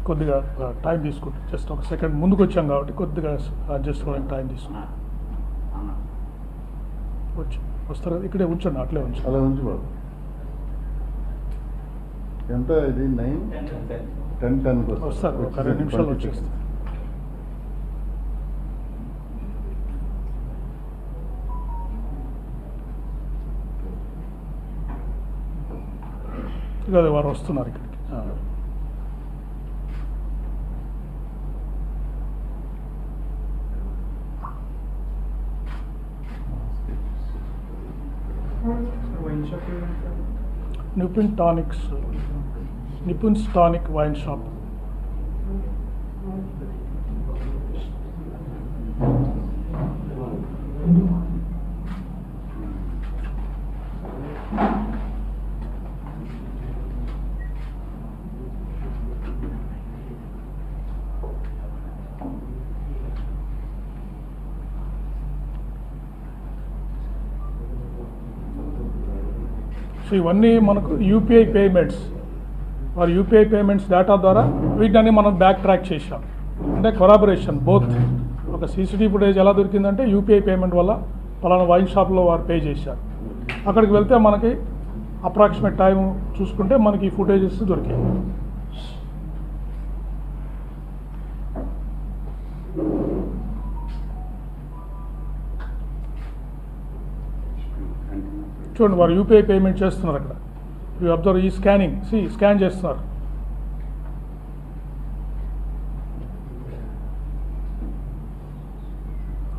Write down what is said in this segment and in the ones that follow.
కొద్దిగా టైం తీసుకుంటాం. జస్ట్ ఒక సెకండ్ ముందుకు వచ్చాం కాబట్టి కొద్దిగా అడ్జస్ట్ అవ్వడానికి టైం తీసుకుంటాం. వస్తారు కదా, ఇక్కడే ఉంచండి, అట్లే ఉంచండి. అలా ఉంచి బాబు. ఎంత ఇది 9:10 వస్తారు, ఒక 2 నిమిషాలు వచ్చేస్తారు. ఇక అదే వారు వస్తున్నారు ఇక్కడికి. నిపున్స్ టానిక్ వైన్ షాప్. సో ఇవన్నీ మనకు యూపీఐ పేమెంట్స్, వారు యూపీఐ పేమెంట్స్ డేటా ద్వారా వీటిని మనం బ్యాక్ ట్రాక్ చేసాం. అంటే కొలాబరేషన్ బోత్. ఒక సీసీటీవీ ఫుటేజ్ ఎలా దొరికిందంటే యూపీఐ పేమెంట్ వల్ల పలానా వైన్ షాప్లో వారు పే చేశారు. అక్కడికి వెళ్తే మనకి అప్రాక్సిమేట్ టైం చూసుకుంటే మనకి ఈ ఫుటేజెస్ దొరికాయి. చూడండి, వారు యూపీఐ పేమెంట్ చేస్తున్నారు. అక్కడ యూ అబ్జర్వ్ ఈ స్కానింగ్, స్కాన్ చేస్తున్నారు.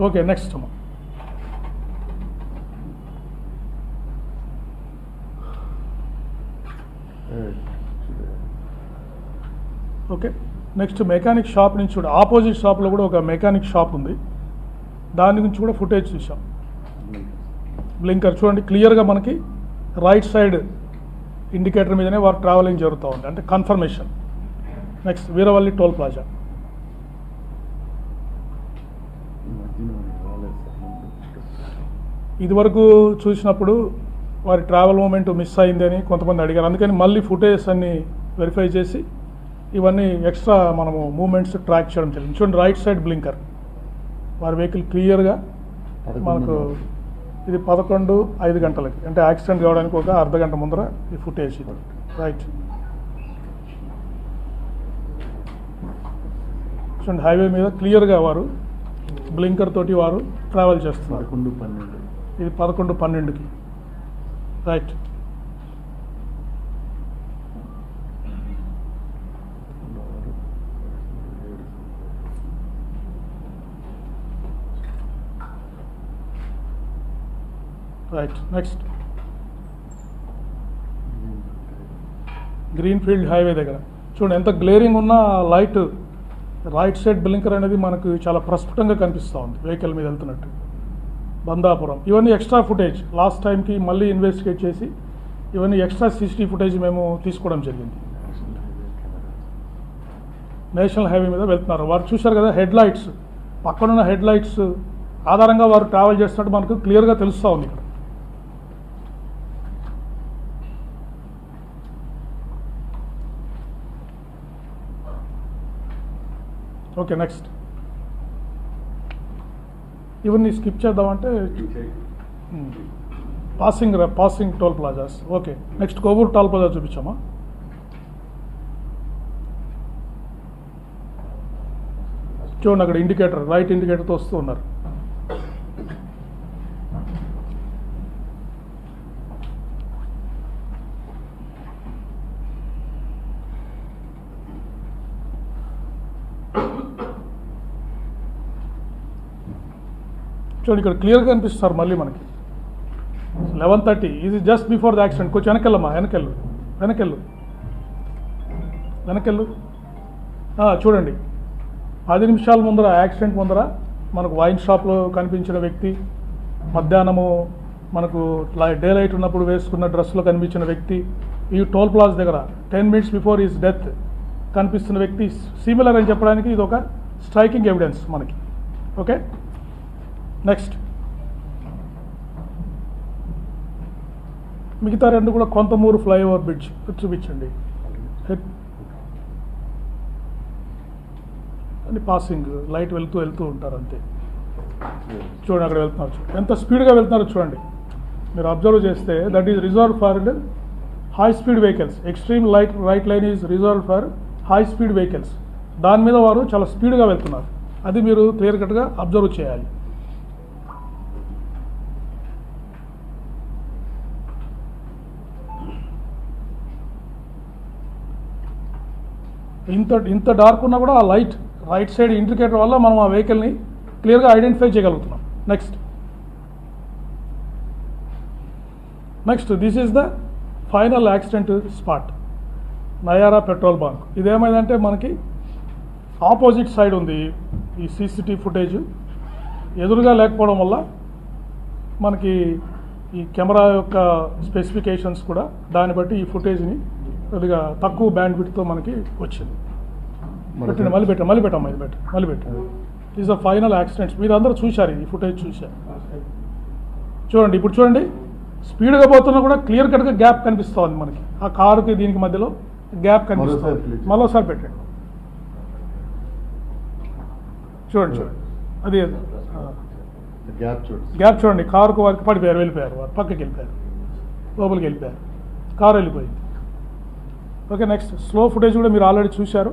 ఓకే, నెక్స్ట్ అమ్మా. ఓకే, నెక్స్ట్ మెకానిక్ షాప్ నుంచి చూడ, ఆపోజిట్ షాప్లో కూడా ఒక మెకానిక్ షాప్ ఉంది, దాని గురించి కూడా ఫుటేజ్ చూసాం. బ్లింకర్ చూడండి, క్లియర్గా మనకి రైట్ సైడ్ ఇండికేటర్ మీదనే వారు ట్రావెలింగ్ జరుగుతూ ఉంది, అంటే confirmation. Next Veeravalli toll plaza. ఇదివరకు చూసినప్పుడు వారి ట్రావెల్ మూమెంట్ మిస్ అయింది అని కొంతమంది అడిగారు. అందుకని మళ్ళీ ఫుటేజెస్ అన్ని వెరిఫై చేసి ఇవన్నీ ఎక్స్ట్రా మనము మూమెంట్స్ ట్రాక్ చేయడం జరిగింది. చూడండి, రైట్ సైడ్ బ్లింకర్, వారి వెహికల్ క్లియర్గా మనకు ఇది 11:05 గంటలకి, అంటే యాక్సిడెంట్ కావడానికి ఒక అర్ధ గంట ముందర ఈ ఫుటేజ్ ఇది. రైట్, చూడండి, హైవే మీద క్లియర్గా వారు బ్లింకర్ తోటి వారు ట్రావెల్ చేస్తున్నారు. 11:12 ఇది 11:12కి. Right, right. Next greenfield highway దగ్గర చూడండి, ఎంత గ్లేరింగ్ ఉన్న లైట్ రైట్ సైడ్ బ్లింకర్ అనేది మనకు చాలా ప్రస్ఫుటంగా కనిపిస్తూ ఉంది వెహికల్ మీద వెళ్తున్నట్టు. బందాపురం, ఇవన్నీ ఎక్స్ట్రా ఫుటేజ్. లాస్ట్ టైంకి మళ్ళీ ఇన్వెస్టిగేట్ చేసి ఇవన్నీ ఎక్స్ట్రా సీసీటీవీ ఫుటేజ్ మేము తీసుకోవడం జరిగింది. నేషనల్ హైవే మీద వెళ్తున్నారు వారు, చూశారు కదా హెడ్ లైట్స్, పక్కనున్న హెడ్ లైట్స్ ఆధారంగా వారు ట్రావెల్ చేస్తున్నట్టు మనకు క్లియర్గా తెలుస్తూ ఉంది ఇక్కడ. ఓకే, నెక్స్ట్ ఇవన్నీ స్కిప్ చేద్దామంటే passing toll plazas. Okay, next Kovur toll plaza చూపించామా. చూడండి, అక్కడ ఇండికేటర్ రైట్ ఇండికేటర్తో వస్తూ ఉన్నారు. చూడండి, ఇక్కడ క్లియర్గా కనిపిస్తారు మళ్ళీ మనకి 11:30. ఇది జస్ట్ బిఫోర్ ద యాక్సిడెంట్. కొంచెం వెనకెళ్ళమ్మా, వెనకెళ్ళు. చూడండి, 10 నిమిషాల ముందర యాక్సిడెంట్ ముందర మనకు వైన్ షాప్లో కనిపించిన వ్యక్తి, మధ్యాహ్నము మనకు డే లైట్ ఉన్నప్పుడు వేసుకున్న డ్రెస్లో కనిపించిన వ్యక్తి, ఈ టోల్ ప్లాజా దగ్గర 10 minutes బిఫోర్ ఈజ్ డెత్ కనిపిస్తున్న వ్యక్తి సిమిలర్ అని చెప్పడానికి ఇది ఒక స్ట్రైకింగ్ ఎవిడెన్స్ మనకి. ఓకే, నెక్స్ట్ మిగతా రెండు కూడా కొంతమూరు ఫ్లైఓవర్ బ్రిడ్జ్ చూపించండి. అని పాసింగ్ లైట్ వెళ్తూ ఉంటారు అంతే. చూడండి అక్కడ వెళ్తున్నారు, ఎంత స్పీడ్గా వెళ్తున్నారో చూడండి. మీరు అబ్జర్వ్ చేస్తే that is reserve for high speed vehicles. Extreme right line is reserve for high speed vehicles. దాని మీద వారు చాలా స్పీడ్గా వెళ్తున్నారు, అది మీరు క్లియర్ కట్గా అబ్జర్వ్ చేయాలి. ఇంత డార్క్ ఉన్నా కూడా ఆ లైట్ రైట్ సైడ్ ఇండికేటర్ వల్ల మనం ఆ వెహికల్ని క్లియర్గా ఐడెంటిఫై చేయగలుగుతున్నాం. Next this is the final accident spot, Nayara petrol bunk. ఇదేమైందంటే మనకి ఆపోజిట్ సైడ్ ఉంది ఈ సీసీటీవీ ఫుటేజ్, ఎదురుగా లేకపోవడం వల్ల మనకి ఈ కెమెరా యొక్క స్పెసిఫికేషన్స్ కూడా దాన్ని బట్టి ఈ ఫుటేజ్ని కొద్దిగా తక్కువ బ్యాండ్ విడ్త్తో మనకి వచ్చింది. పెట్టండి, మళ్ళీ పెట్టాం. Is the final accidents. మీరు అందరూ చూశారు, ఈ ఫుటేజ్ చూశారు. చూడండి, ఇప్పుడు చూడండి, స్పీడ్గా పోతున్నా కూడా క్లియర్ కట్గా గ్యాప్ కనిపిస్తుంది మనకి. ఆ కారుకి దీనికి మధ్యలో గ్యాప్ కనిపిస్తుంది. మరోసారి పెట్టండి, చూడండి. అది గ్యాప్ చూడండి. కారుకు వారికి వెళ్ళిపోయారు, వారు పక్కకి వెళ్ళిపోయారు, లోపలికి వెళ్ళిపోయారు, కారు వెళ్ళిపోయింది. ఓకే, నెక్స్ట్ స్లో ఫుటేజ్ కూడా మీరు ఆల్రెడీ చూశారు.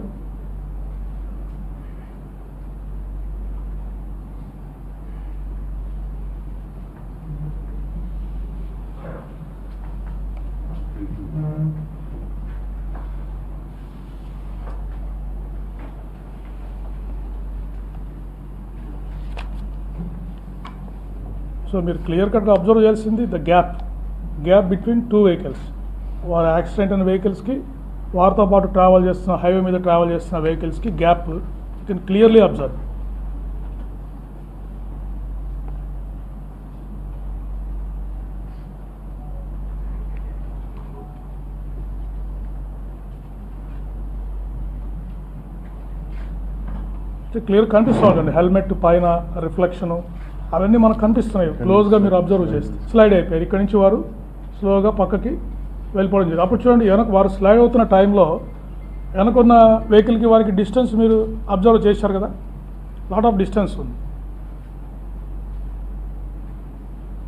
సో మీరు క్లియర్ కట్గా అబ్జర్వ్ చేయాల్సింది the gap between two vehicles. వారు యాక్సిడెంట్ అయిన వెహికల్స్కి వారితో పాటు ట్రావెల్ చేస్తున్న హైవే మీద ట్రావెల్ చేస్తున్న వెహికల్స్కి gap you can clearly observe. Clear కనిపిస్తూ ఉంటుంది, హెల్మెట్ పైన రిఫ్లెక్షను అవన్నీ మనకు కనిపిస్తున్నాయి. క్లోజ్గా మీరు అబ్జర్వ్ చేస్తే స్లైడ్ అయిపోయారు. ఇక్కడ నుంచి వారు స్లోగా పక్కకి వెళ్ళిపోవడం జరిగింది. అప్పుడు చూడండి, వారు స్లైడ్ అవుతున్న టైంలో వెనకున్న వెహికల్కి వారికి డిస్టెన్స్ మీరు అబ్జర్వ్ చేశారు కదా, లాట్ ఆఫ్ డిస్టెన్స్ ఉంది.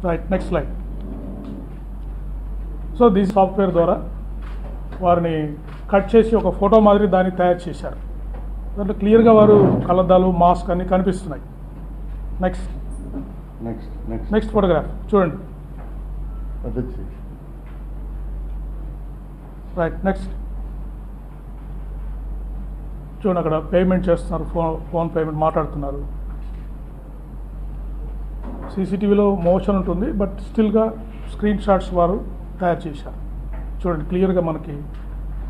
Right, next slide. సో దీని సాఫ్ట్వేర్ ద్వారా వారిని కట్ చేసి ఒక ఫోటో మాదిరి దాన్ని తయారు చేశారు. దాంట్లో క్లియర్గా వారు కళ్ళద్దాలు, మాస్క్ అన్నీ కనిపిస్తున్నాయి. నెక్స్ట్ ఫోటోగ్రాఫ్ చూడండి. రైట్, నెక్స్ట్ చూడండి, అక్కడ పేమెంట్ చేస్తున్నారు, ఫోన్ పేమెంట్ మాట్లాడుతున్నారు. సీసీటీవీలో మోషన్ ఉంటుంది, బట్ స్టిల్గా స్క్రీన్ షాట్స్ వారు తయారు చేశారు. చూడండి, క్లియర్గా మనకి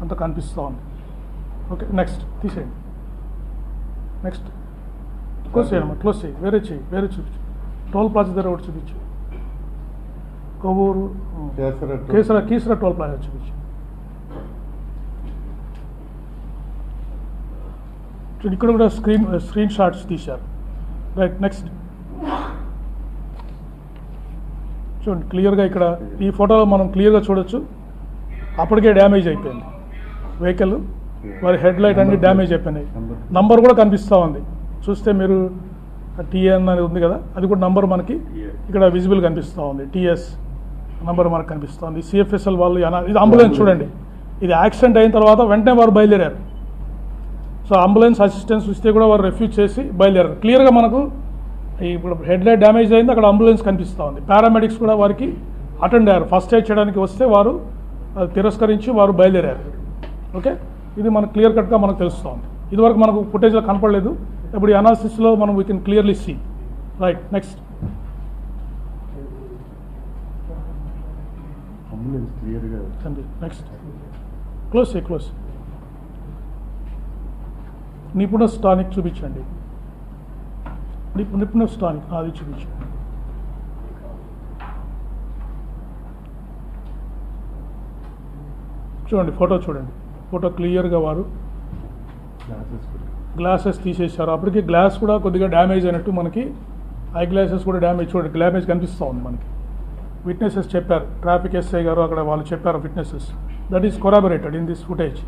అంత కనిపిస్తూ ఉంది. ఓకే, నెక్స్ట్ తీసేయండి. నెక్స్ట్ క్లోజ్ చేయమ్మా, క్లోజ్ చేయి, వేరే చూపించు. టోల్ ప్లాజా దగ్గర ఒకటి చూపించు. కొవ్వూరు కీసర టోల్ ప్లాజా చూపించు. ఇక్కడ కూడా స్క్రీన్ షాట్స్ తీశారు. రైట్, నెక్స్ట్ చూడండి, క్లియర్గా ఇక్కడ ఈ ఫోటోలో మనం క్లియర్గా చూడొచ్చు. అప్పటికే డ్యామేజ్ అయిపోయింది వెహికల్, వారి హెడ్ లైట్ అన్ని డ్యామేజ్ అయిపోయినాయి. నంబర్ కూడా కనిపిస్తూ ఉంది, చూస్తే మీరు టీఎన్ అనేది ఉంది కదా, అది కూడా నంబర్ మనకి ఇక్కడ విజిబుల్ కనిపిస్తూ ఉంది. టీఎస్ నంబర్ మనకు కనిపిస్తూ ఉంది. సిఎఫ్ఎస్ఎల్ వాళ్ళు ఇది అంబులెన్స్ చూడండి, ఇది యాక్సిడెంట్ అయిన తర్వాత వెంటనే వారు బయలుదేరారు. సో అంబులెన్స్ అసిస్టెన్స్ ఇస్తే కూడా వారు రెఫ్యూజ్ చేసి బయలుదేరారు. క్లియర్గా మనకు ఇప్పుడు హెడ్ లైట్ డ్యామేజ్ అయింది, అక్కడ అంబులెన్స్ కనిపిస్తూ ఉంది. పారామెడిక్స్ కూడా వారికి అటెండ్ అయ్యారు. ఫస్ట్ ఎయిడ్ చేయడానికి వస్తే వారు తిరస్కరించి వారు బయలుదేరారు. ఓకే, ఇది మనకు క్లియర్ కట్గా మనకు తెలుస్తూ ఉంది. ఇదివరకు మనకు ఫుటేజ్లో కనపడలేదు, ఇప్పుడు ఈ అనాలిసిస్లో మనం we can clearly see. Right, next next close నిపుణ స్టానిక్ చూపించండి. నిపుణ స్టానిక్ అది చూపించండి. చూడండి, ఫోటో క్లియర్గా వారు గ్లాసెస్ తీసేశారు. అప్పటికి గ్లాస్ కూడా కొద్దిగా డ్యామేజ్ అయినట్టు మనకి, ఐ గ్లాసెస్ కూడా డ్యామేజ్, చూడండి డ్యామేజ్ కనిపిస్తూ ఉంది మనకి. విట్నెసెస్ చెప్పారు, ట్రాఫిక్ ఎస్ఐ గారు అక్కడ వాళ్ళు చెప్పారు witnesses. That is corroborated in this footage.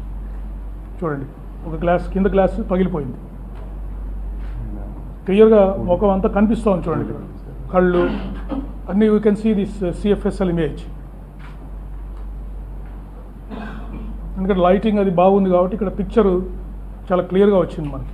చూడండి, ఒక కింద గ్లాస్ పగిలిపోయింది. క్లియర్గా ముఖం అంతా కనిపిస్తూ ఉంది చూడండి ఇక్కడ కళ్ళు అన్నీ you can see this CFSL image. ఎందుకంటే లైటింగ్ అది బాగుంది కాబట్టి ఇక్కడ పిక్చరు చాలా క్లియర్గా వచ్చింది మనకి.